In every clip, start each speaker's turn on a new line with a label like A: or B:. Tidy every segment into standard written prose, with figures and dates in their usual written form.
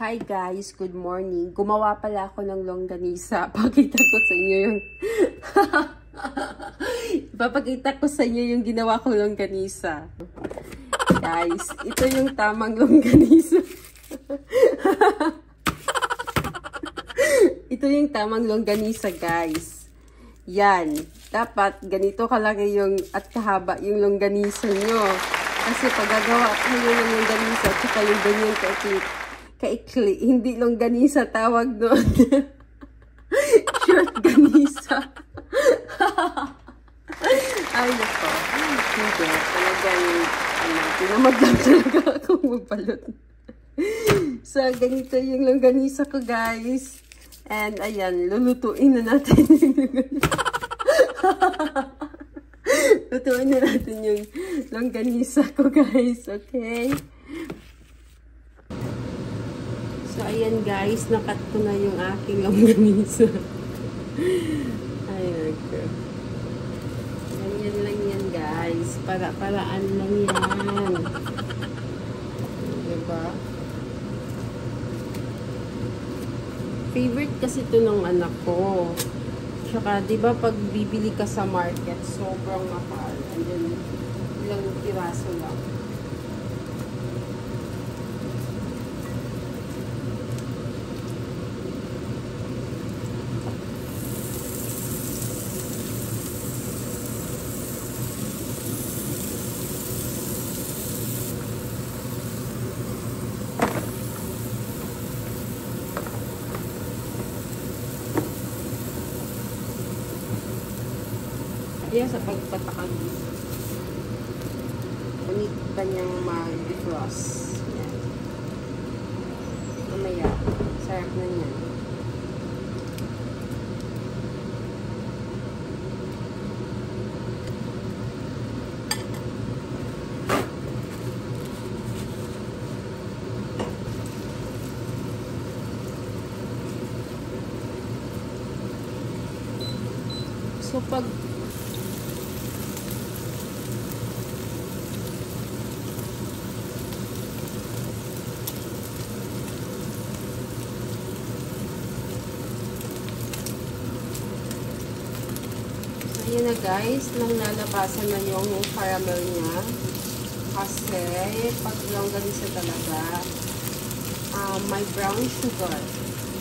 A: Hi guys, good morning. Gumawa pala ako ng longganisa. Pakita ko sa inyo yung papakita ko sa inyo yung ginawa kong longganisa. Guys, ito yung tamang longganisa. Ito yung tamang longganisa, guys. Yan. Dapat ganito kalaki yung at kahaba yung longganisa nyo. Kasi pag gagawa kayo ng longganisa at saka yung ganyan kaikli, hindi longganisa tawag doon. Short ganisa. Ay, nako. Hindi. Talagang, tinamad lang talaga akong magbalot. So, ganito yung longganisa ko, guys. And, ayan, lulutuin na natin yung longganisa. Lutuin na natin yung longganisa ko, guys. Okay? So, ayan, guys. Nakat ko na yung aking longganisa. Ayan, okay. Ganyan lang yan, guys. Para-paraan lang yan. Diba? Favorite kasi ito ng anak ko. Tsaka, diba, pag bibili ka sa market, sobrang mahal. And then, ilang piraso lang. Yan sa pagpatakag. Ulit pa niyang mag-defrost. Yan. Mamaya. Sarap na yan. So, pag ayan na, guys, nang nalabasan na yung caramel niya. Kasi, pag longganisa talaga, may brown sugar.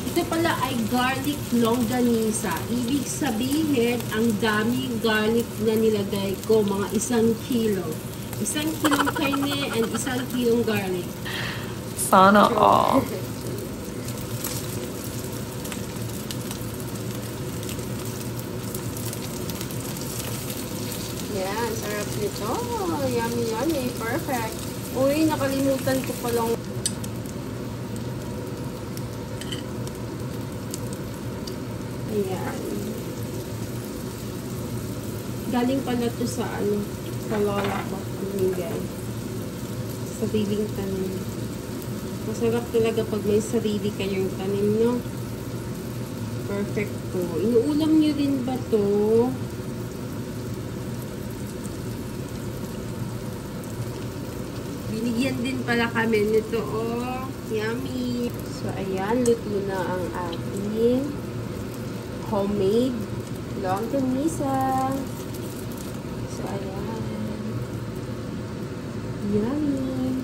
A: Ito pala ay garlic longganisa. Ibig sabihin, ang daming garlic na nilagay ko, mga 1 kilo. 1 kilong karne and 1 kilong garlic.
B: Sana all.
A: Yan, sarap nito. Yummy, yummy. Perfect. Uy, nakalimutan ko palang. Ayan. Galing pala to sa sa lola ko. Pamigay. Sariling tanim. Masarap talaga pag may sarili kayong tanim, no? Perfect to. Inuulam nyo rin ba to? Binigyan din pala kami nito, oh. Yummy! So, ayan. Luto na ang ating homemade longganisa. So, ayan. Yummy!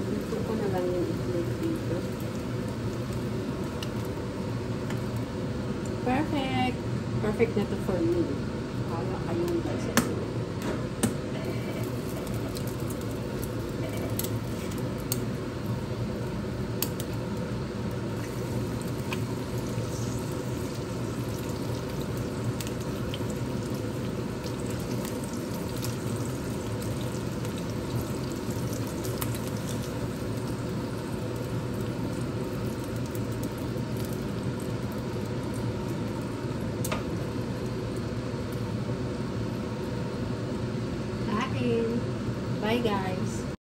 A: Luto ko na lang yung itlog dito. Perfect! Perfect na to for me. Kala kayong guys. Bye guys.